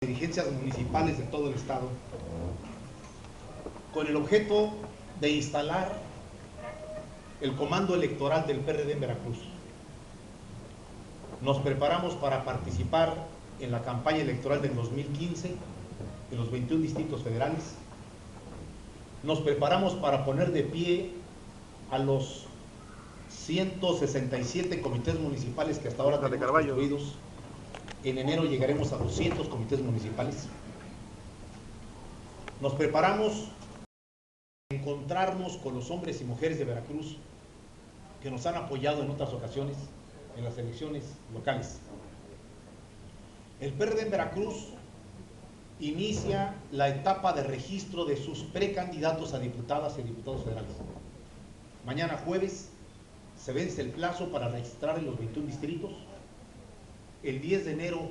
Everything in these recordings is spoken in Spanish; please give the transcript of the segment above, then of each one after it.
Dirigencias municipales de todo el estado, con el objeto de instalar el comando electoral del PRD en Veracruz. Nos preparamos para participar en la campaña electoral del 2015 en los 21 distritos federales. Nos preparamos para poner de pie a los 167 comités municipales que hasta ahora tenemos construidos. En enero llegaremos a 200 comités municipales. Nos preparamos para encontrarnos con los hombres y mujeres de Veracruz que nos han apoyado en otras ocasiones en las elecciones locales. El PRD en Veracruz inicia la etapa de registro de sus precandidatos a diputadas y diputados federales. Mañana jueves se vence el plazo para registrar en los 21 distritos. El 10 de enero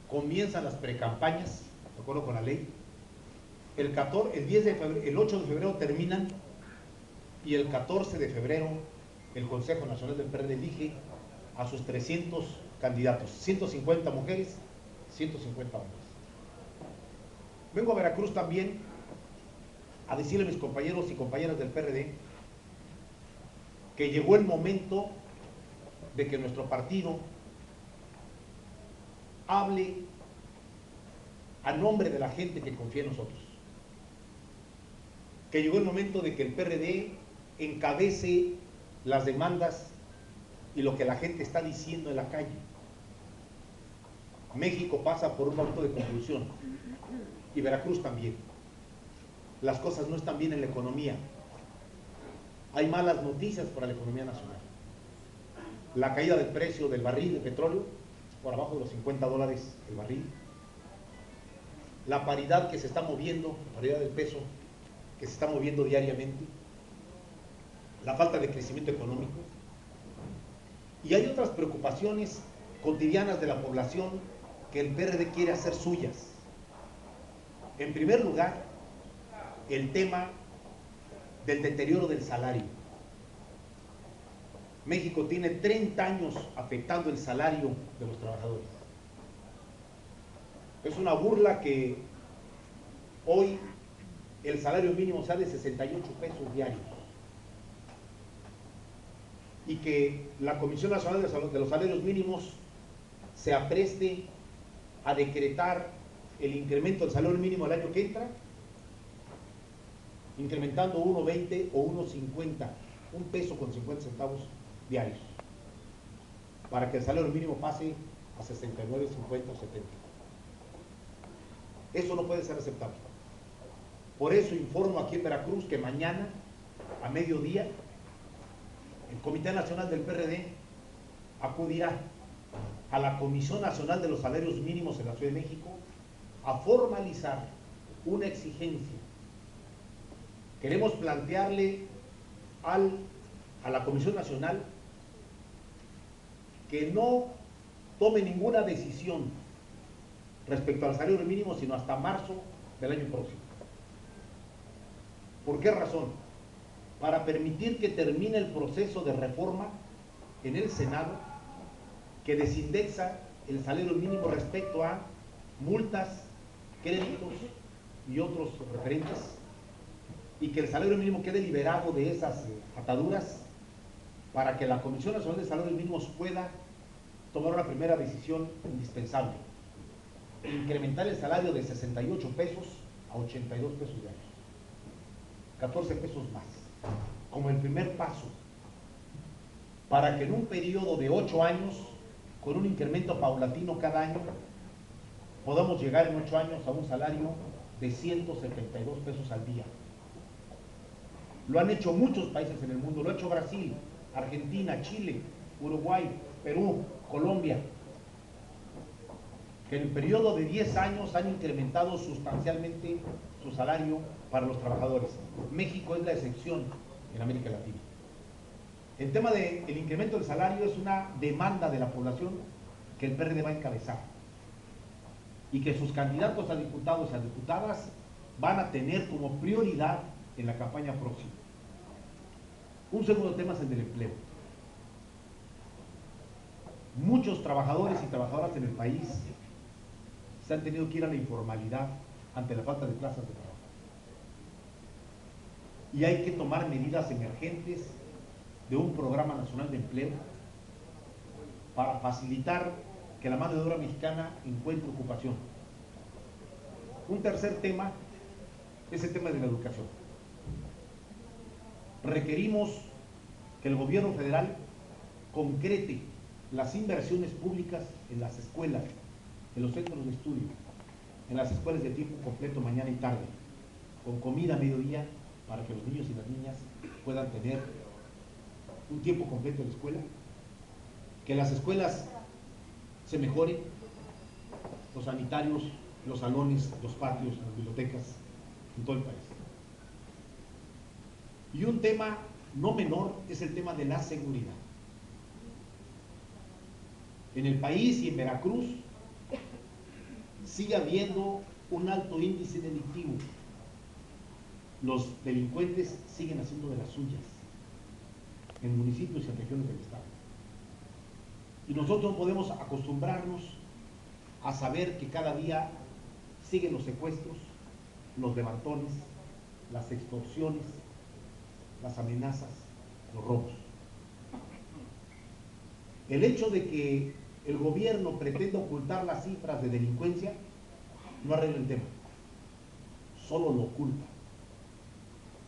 comienzan las precampañas, de acuerdo con la ley. El 8 de febrero terminan y el 14 de febrero el Consejo Nacional del PRD elige a sus 300 candidatos, 150 mujeres, 150 hombres. Vengo a Veracruz también a decirle a mis compañeros y compañeras del PRD que llegó el momento de que nuestro partido hable a nombre de la gente que confía en nosotros. Que llegó el momento de que el PRD encabece las demandas y lo que la gente está diciendo en la calle. México pasa por un momento de convulsión y Veracruz también. Las cosas no están bien en la economía. Hay malas noticias para la economía nacional. La caída del precio del barril de petróleo por abajo de los $50 el barril. La paridad que se está moviendo, la paridad del peso que se está moviendo diariamente. La falta de crecimiento económico. Y hay otras preocupaciones cotidianas de la población que el PRD quiere hacer suyas. En primer lugar, el tema del deterioro del salario. México tiene 30 años afectando el salario de los trabajadores. Es una burla que hoy el salario mínimo sea de 68 pesos diarios y que la Comisión Nacional de los Salarios Mínimos se apreste a decretar el incremento del salario mínimo el año que entra, incrementando 1.20 o 1.50, un peso con 50 centavos diarios, para que el salario mínimo pase a 69, 50 o 70. Eso no puede ser aceptable. Por eso informo aquí en Veracruz que mañana, a mediodía, el Comité Nacional del PRD acudirá a la Comisión Nacional de los Salarios Mínimos en la Ciudad de México a formalizar una exigencia. Queremos plantearle a la Comisión Nacional que no tome ninguna decisión respecto al salario mínimo sino hasta marzo del año próximo. ¿Por qué razón? Para permitir que termine el proceso de reforma en el Senado que desindexa el salario mínimo respecto a multas, créditos y otros referentes, y que el salario mínimo quede liberado de esas ataduras para que la Comisión Nacional de Salarios Mínimos pueda tomar una primera decisión indispensable: incrementar el salario de 68 pesos a 82 pesos diarios, 14 pesos más, como el primer paso, para que en un periodo de 8 años, con un incremento paulatino cada año, podamos llegar en 8 años a un salario de 172 pesos al día. Lo han hecho muchos países en el mundo, lo ha hecho Brasil, Argentina, Chile, Uruguay, Perú, Colombia, que en el periodo de 10 años han incrementado sustancialmente su salario para los trabajadores. México es la excepción en América Latina. El tema del incremento del salario es una demanda de la población que el PRD va a encabezar y que sus candidatos a diputados y a diputadas van a tener como prioridad en la campaña próxima. Un segundo tema es el del empleo. Muchos trabajadores y trabajadoras en el país se han tenido que ir a la informalidad ante la falta de plazas de trabajo. Y hay que tomar medidas emergentes de un programa nacional de empleo para facilitar que la mano de obra mexicana encuentre ocupación. Un tercer tema es el tema de la educación. Requerimos que el gobierno federal concrete las inversiones públicas en las escuelas, en los centros de estudio, en las escuelas de tiempo completo mañana y tarde, con comida a mediodía, para que los niños y las niñas puedan tener un tiempo completo en la escuela, que las escuelas se mejoren, los sanitarios, los salones, los patios, las bibliotecas, en todo el país. Y un tema no menor es el tema de la seguridad. En el país y en Veracruz sigue habiendo un alto índice delictivo. Los delincuentes siguen haciendo de las suyas en municipios y en regiones del estado. Y nosotros no podemos acostumbrarnos a saber que cada día siguen los secuestros, los levantones, las extorsiones, las amenazas, los robos. El hecho de que el gobierno pretenda ocultar las cifras de delincuencia no arregla el tema, solo lo oculta.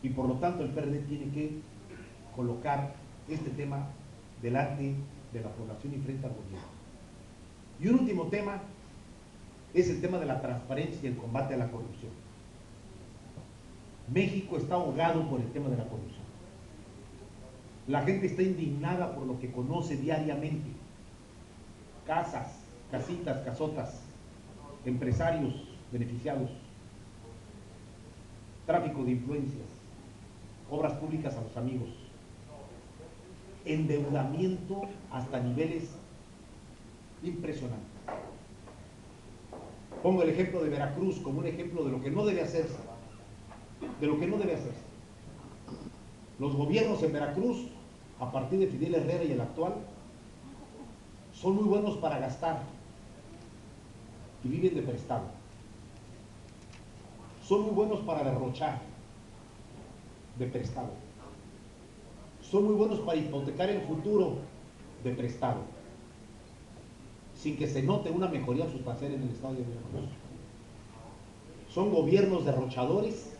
Y por lo tanto el PRD tiene que colocar este tema delante de la población y frente al gobierno. Y un último tema es el tema de la transparencia y el combate a la corrupción. México está ahogado por el tema de la corrupción. La gente está indignada por lo que conoce diariamente. Casas, casitas, casotas, empresarios beneficiados, tráfico de influencias, obras públicas a los amigos, endeudamiento hasta niveles impresionantes. Pongo el ejemplo de Veracruz como un ejemplo de lo que no debe hacerse, de lo que no debe hacerse. Los gobiernos en Veracruz, a partir de Fidel Herrera y el actual, son muy buenos para gastar y viven de prestado. Son muy buenos para derrochar de prestado. Son muy buenos para hipotecar el futuro de prestado, sin que se note una mejoría sustancial en el estado de Veracruz. Son gobiernos derrochadores,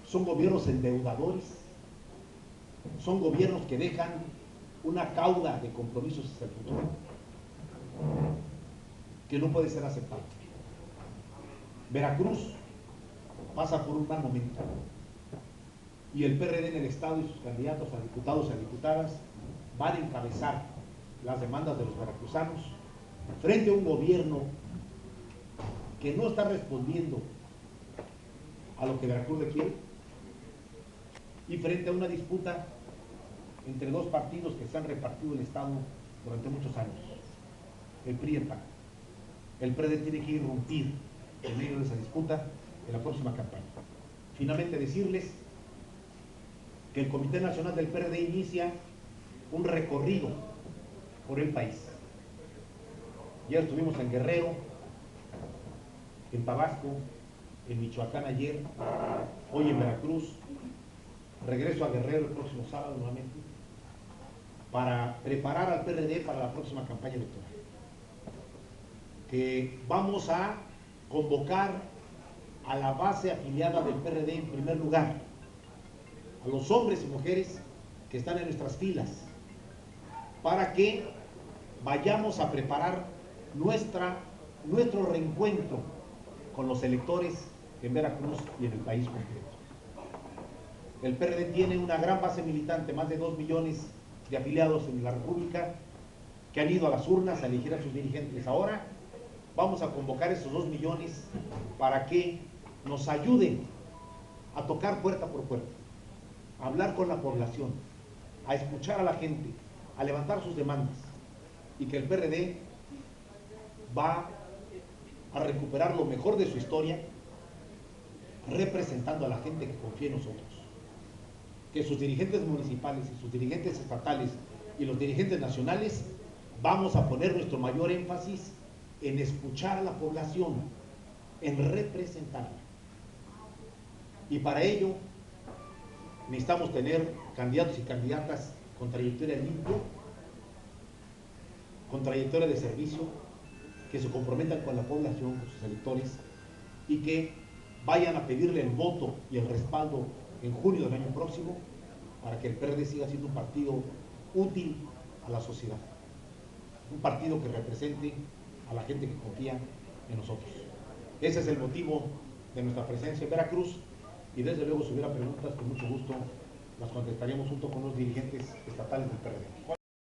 son gobiernos endeudadores, son gobiernos que dejan una cauda de compromisos hacia el futuro que no puede ser aceptado. Veracruz pasa por un mal momento y el PRD en el estado y sus candidatos a diputados y a diputadas van a encabezar las demandas de los veracruzanos frente a un gobierno que no está respondiendo a lo que Veracruz requiere y frente a una disputa entre dos partidos que se han repartido el estado durante muchos años, el PRI y el PAN. El PRD tiene que irrumpir en medio de esa disputa en la próxima campaña. Finalmente decirles que el Comité Nacional del PRD inicia un recorrido por el país. Ya estuvimos en Guerrero, en Tabasco, en Michoacán ayer, hoy en Veracruz. Regreso a Guerrero el próximo sábado nuevamente para preparar al PRD para la próxima campaña electoral. Que vamos a convocar a la base afiliada del PRD en primer lugar, a los hombres y mujeres que están en nuestras filas, para que vayamos a preparar nuestro reencuentro con los electores en Veracruz y en el país completo. El PRD tiene una gran base militante, más de 2 millones de afiliados en la República que han ido a las urnas a elegir a sus dirigentes. Ahora vamos a convocar esos 2 millones para que nos ayuden a tocar puerta por puerta, a hablar con la población, a escuchar a la gente, a levantar sus demandas, y que el PRD va a recuperar lo mejor de su historia representando a la gente que confía en nosotros. Que sus dirigentes municipales y sus dirigentes estatales y los dirigentes nacionales vamos a poner nuestro mayor énfasis en escuchar a la población, en representarla. Y para ello necesitamos tener candidatos y candidatas con trayectoria limpia, con trayectoria de servicio, que se comprometan con la población, con sus electores, y que vayan a pedirle el voto y el respaldo en junio del año próximo para que el PRD siga siendo un partido útil a la sociedad, un partido que represente a la gente que confía en nosotros. Ese es el motivo de nuestra presencia en Veracruz, y desde luego si hubiera preguntas, con mucho gusto las contestaríamos junto con los dirigentes estatales del PRD.